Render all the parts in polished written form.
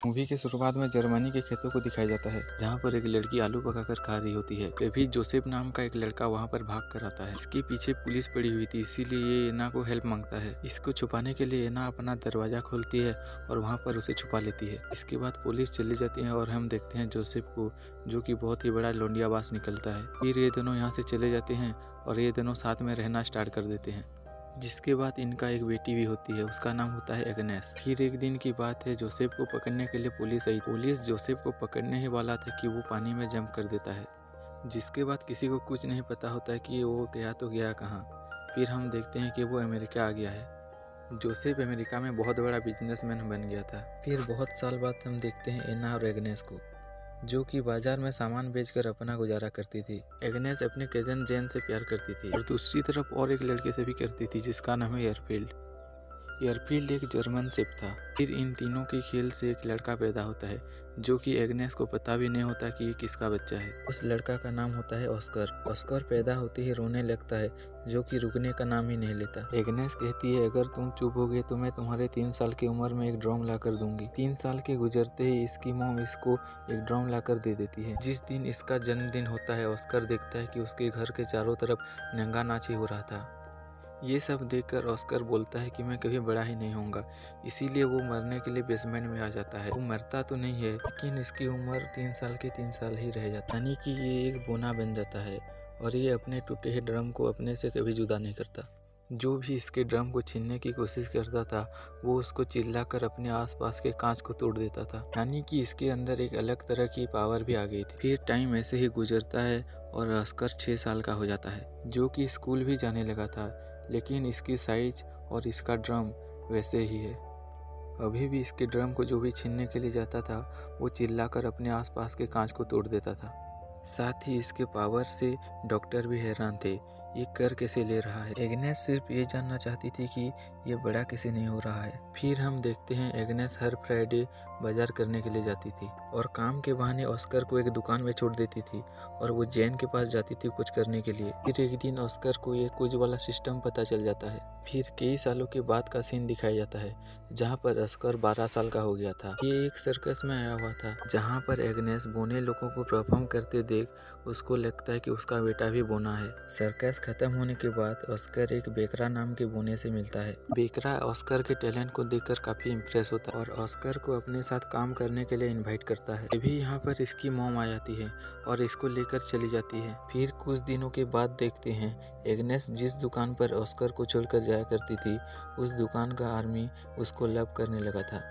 Movie के शुरुआत में जर्मनी के खेतों को दिखाया जाता है, जहाँ पर एक लड़की आलू पकाकर खा रही होती है। तभी जोसेफ नाम का एक लड़का वहाँ पर भाग कर आता है। इसके पीछे पुलिस पड़ी हुई थी, इसीलिए ये एना को हेल्प मांगता है। इसको छुपाने के लिए एना अपना दरवाजा खोलती है और वहाँ पर उसे छुपा लेती है। इसके बाद पुलिस चली जाती है और हम देखते हैं जोसेफ को, जो कि बहुत ही बड़ा लोंडियाबाज निकलता है। फिर ये दोनों यहाँ से चले जाते हैं और ये दोनों साथ में रहना स्टार्ट कर देते हैं। जिसके बाद इनका एक बेटी भी होती है, उसका नाम होता है एग्नेस। फिर एक दिन की बात है, जोसेफ को पकड़ने के लिए पुलिस आई। पुलिस जोसेफ को पकड़ने ही वाला था कि वो पानी में जंप कर देता है। जिसके बाद किसी को कुछ नहीं पता होता है कि वो गया तो गया कहाँ। फिर हम देखते हैं कि वो अमेरिका आ गया है। जोसेफ अमेरिका में बहुत बड़ा बिजनेसमैन बन गया था। फिर बहुत साल बाद हम देखते हैं एना और एग्नेस को, जो कि बाजार में सामान बेचकर अपना गुजारा करती थी। एग्नेस अपने कजन जेन से प्यार करती थी और दूसरी तरफ और एक लड़के से भी करती थी, जिसका नाम है एयरफील्ड। एयरफील्ड एक जर्मन शिप था। फिर इन तीनों के खेल से एक लड़का पैदा होता है, जो कि एग्नेस को पता भी नहीं होता कि ये किसका बच्चा है। उस लड़का का नाम होता है ऑस्कर। ऑस्कर पैदा होते ही रोने लगता है, जो कि रुकने का नाम ही नहीं लेता। एग्नेस कहती है, अगर तुम चुप हो गए तो मैं तुम्हारे 3 साल की उम्र में एक ड्रम ला कर दूंगी। 3 साल के गुजरते ही इसकी मॉम इसको एक ड्रम ला कर दे देती है। जिस दिन इसका जन्मदिन होता है, ऑस्कर देखता है कि उसके घर के चारों तरफ नंगा नाची हो रहा था। ये सब देखकर ऑस्कर बोलता है कि मैं कभी बड़ा ही नहीं होऊंगा, इसीलिए वो मरने के लिए बेसमेंट में आ जाता है। वो मरता तो नहीं है, लेकिन इसकी उम्र 3 साल के 3 साल ही रह जाता है, यानी कि ये एक बोना बन जाता है और ये अपने टूटे हुए ड्रम को अपने से कभी जुदा नहीं करता। जो भी इसके ड्रम को छीनने की कोशिश करता था, वो उसको चिल्लाकर अपने आसपास के कांच को तोड़ देता था, यानी कि इसके अंदर एक अलग तरह की पावर भी आ गई थी। फिर टाइम ऐसे ही गुजरता है और ऑस्कर 6 साल का हो जाता है, जो कि स्कूल भी जाने लगा था, लेकिन इसकी साइज और इसका ड्रम वैसे ही है। अभी भी इसके ड्रम को जो भी छीनने के लिए जाता था, वो चिल्लाकर अपने आसपास के कांच को तोड़ देता था। साथ ही इसके पावर से डॉक्टर भी हैरान थे, ये कर कैसे ले रहा है। एग्नेस सिर्फ ये जानना चाहती थी कि ये बड़ा कैसे नहीं हो रहा है। फिर हम देखते हैं एग्नेस हर फ्राइडे बाजार करने के लिए जाती थी और काम के बहाने ऑस्कर को एक दुकान में छोड़ देती थी और वो जैन के पास जाती थी कुछ करने के लिए। फिर एक दिन ऑस्कर को ये कुछ वाला सिस्टम पता चल जाता है। फिर कई सालों के बाद का सीन दिखाया जाता है, जहाँ पर ऑस्कर 12 साल का हो गया था। ये एक सर्कस में आया हुआ था, जहाँ पर एग्नेस बोने लोगों को परफॉर्म करते देख उसको लगता है कि उसका बेटा भी बोना है। सर्कस खत्म होने के बाद ऑस्कर एक बेकरा नाम के बोने से मिलता है। बेकरा ऑस्कर के टैलेंट को देखकर काफी इम्प्रेस होता है और ऑस्कर को अपने साथ काम करने के लिए इनवाइट करता है। तभी यहाँ पर इसकी मॉम आ जाती है और इसको लेकर चली जाती है। फिर कुछ दिनों के बाद देखते हैं एग्नेस जिस दुकान पर ऑस्कर को छोड़कर जाया करती थी, उस दुकान का आर्मी उसको लव करने लगा था,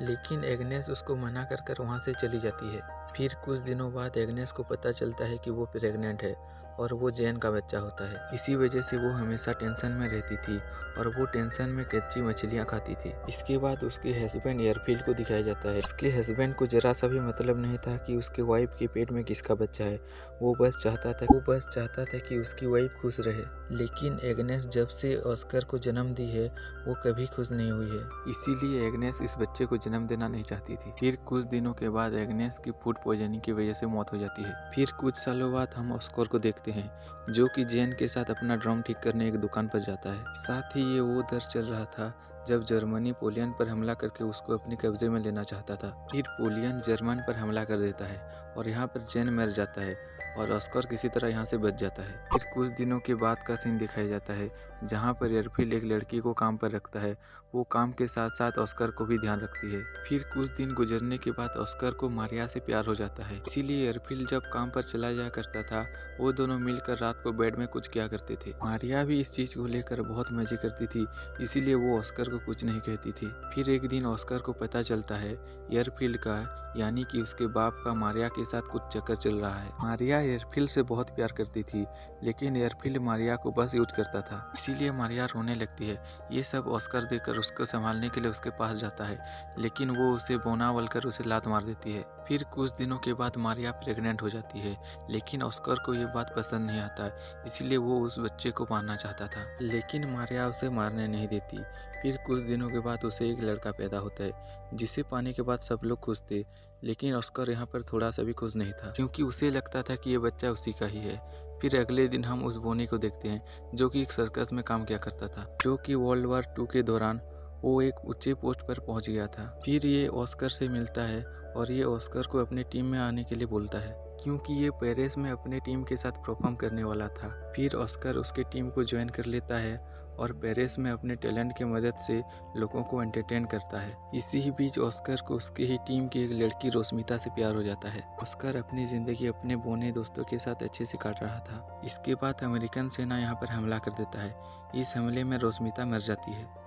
लेकिन एग्नेस उसको मना कर वहाँ से चली जाती है। फिर कुछ दिनों बाद एग्नेस को पता चलता है कि वो प्रेग्नेंट है और वो जैन का बच्चा होता है। इसी वजह से वो हमेशा टेंशन में रहती थी और वो टेंशन में कच्ची मछलियाँ खाती थी। इसके बाद उसके हस्बैंड एयरफील्ड को दिखाया जाता है। उसके हस्बैंड को जरा सा भी मतलब नहीं था कि उसके वाइफ के पेट में किसका बच्चा है। वो बस चाहता था कि उसकी वाइफ खुश रहे। लेकिन एग्नेस जब से ऑस्कर को जन्म दी है, वो कभी खुश नहीं हुई है, इसीलिए एग्नेस इस बच्चे को जन्म देना नहीं चाहती थी। फिर कुछ दिनों के बाद एग्नेस की फूड पॉइजनिंग की वजह से मौत हो जाती है। फिर कुछ सालों बाद हम ऑस्कर को देखते हैं, जो कि जेन के साथ अपना ड्रम ठीक करने एक दुकान पर जाता है। साथ ही ये वो दर चल रहा था जब जर्मनी पोलियन पर हमला करके उसको अपने कब्जे में लेना चाहता था। फिर पोलियन जर्मन पर हमला कर देता है और यहाँ पर जेन मर जाता है और ऑस्कर किसी तरह यहाँ से बच जाता है। फिर कुछ दिनों के बाद का सीन दिखाया जाता है, जहाँ पर एयरफील्ड एक लड़की को काम पर रखता है। वो काम के साथ साथ ऑस्कर को भी ध्यान रखती है। फिर कुछ दिन गुजरने के बाद ऑस्कर को मारिया से प्यार हो जाता है, इसीलिए एयरफील्ड जब काम पर चला जाया करता था, वो दोनों मिलकर रात को बेड में कुछ किया करते थे। मारिया भी इस चीज को लेकर बहुत मजे करती थी, इसीलिए वो ऑस्कर को कुछ नहीं कहती थी। फिर एक दिन ऑस्कर को पता चलता है एयरफील्ड का, यानी कि उसके बाप का मारिया के साथ कुछ चक्कर चल रहा है। मारिया एयरफील्ड से बहुत प्यार करती थी, लेकिन एयरफील्ड मारिया को बस यूज करता था, इसीलिए मारिया रोने लगती है। ये सब ऑस्कर देखकर उसको संभालने के लिए उसके पास जाता है, लेकिन वो उसे बोना बोलकर उसे लात मार देती है। फिर कुछ दिनों के बाद मारिया प्रेग्नेंट हो जाती है, लेकिन ऑस्कर को ये बात पसंद नहीं आता, इसीलिए वो उस बच्चे को मारना चाहता था, लेकिन मारिया उसे मारने नहीं देती। फिर कुछ दिनों के बाद उसे एक लड़का पैदा होता है, जिसे पाने के बाद सब लोग खुश थे, लेकिन ऑस्कर यहाँ पर थोड़ा सा भी खुश नहीं था, क्योंकि उसे लगता था कि ये बच्चा उसी का ही है। फिर अगले दिन हम उस बोनी को देखते हैं, जो कि एक सर्कस में काम किया करता था, जो कि वर्ल्ड वॉर 2 के दौरान वो एक ऊंचे पोस्ट पर पहुंच गया था। फिर ये ऑस्कर से मिलता है और ये ऑस्कर को अपनी टीम में आने के लिए बोलता है, क्योंकि ये पेरिस में अपने टीम के साथ परफॉर्म करने वाला था। फिर ऑस्कर उसके टीम को ज्वाइन कर लेता है और पेरिस में अपने टैलेंट की मदद से लोगों को एंटरटेन करता है। इसी ही बीच ऑस्कर को उसके ही टीम की एक लड़की रोस्मिता से प्यार हो जाता है। ऑस्कर अपनी जिंदगी अपने बौने दोस्तों के साथ अच्छे से काट रहा था। इसके बाद अमेरिकन सेना यहाँ पर हमला कर देता है। इस हमले में रोस्मिता मर जाती है।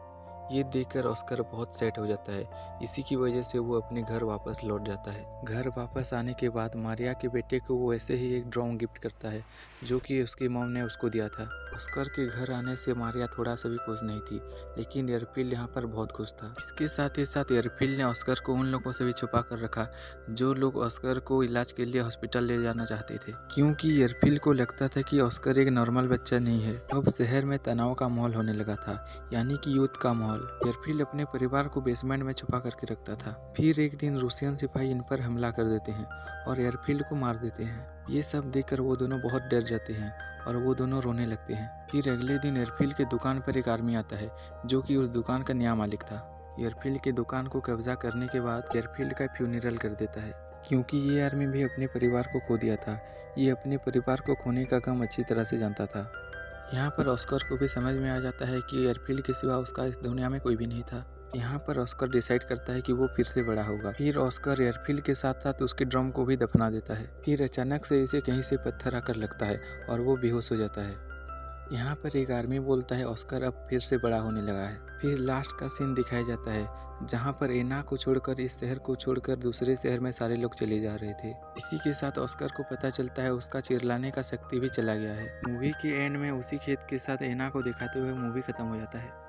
ये देखकर ऑस्कर बहुत सैड हो जाता है। इसी की वजह से वो अपने घर वापस लौट जाता है। घर वापस आने के बाद मारिया के बेटे को वो ऐसे ही एक ड्रोन गिफ्ट करता है जो कि उसकी मॉम ने उसको दिया था। ऑस्कर के घर आने से मारिया थोड़ा सा भी खुश नहीं थी, लेकिन एयरफील्ड यहाँ पर बहुत खुश था। इसके साथ ही साथ एयरफील्ड ने ऑस्कर को उन लोगों से भी छुपा कर रखा जो लोग ऑस्कर को इलाज के लिए हॉस्पिटल ले जाना चाहते थे, क्योंकि एयरफील्ड को लगता था कि ऑस्कर एक नॉर्मल बच्चा नहीं है। अब शहर में तनाव का माहौल होने लगा था, यानी कि युद्ध का माहौल। एयरफील्ड अपने परिवार को बेसमेंट में छुपा करके रखता था। फिर एक दिन रूसियन सिपाही इन पर हमला कर देते हैं और एयरफील्ड को मार देते हैं। ये सब देखकर वो दोनों बहुत डर जाते हैं और वो दोनों रोने लगते हैं। फिर अगले दिन एयरफील्ड के दुकान पर एक आर्मी आता है जो कि उस दुकान का नया मालिक था। एयरफील्ड के दुकान को कब्जा करने के बाद एयरफील्ड का फ्यूनरल कर देता है, क्योंकि ये आर्मी भी अपने परिवार को खो दिया था। ये अपने परिवार को खोने का गम अच्छी तरह से जानता था। यहाँ पर ऑस्कर को भी समझ में आ जाता है कि एयरफील्ड के सिवा उसका इस दुनिया में कोई भी नहीं था। यहाँ पर ऑस्कर डिसाइड करता है कि वो फिर से बड़ा होगा। फिर ऑस्कर एयरफील्ड के साथ साथ उसके ड्रम को भी दफना देता है। फिर अचानक से इसे कहीं से पत्थर आकर लगता है और वो बेहोश हो जाता है। यहाँ पर एक आर्मी बोलता है ऑस्कर अब फिर से बड़ा होने लगा है। फिर लास्ट का सीन दिखाया जाता है जहाँ पर एना को छोड़कर इस शहर को छोड़कर दूसरे शहर में सारे लोग चले जा रहे थे। इसी के साथ ऑस्कर को पता चलता है उसका चिल्लाने का शक्ति भी चला गया है। मूवी के एंड में उसी खेत के साथ एना को दिखाते हुए मूवी खत्म हो जाता है।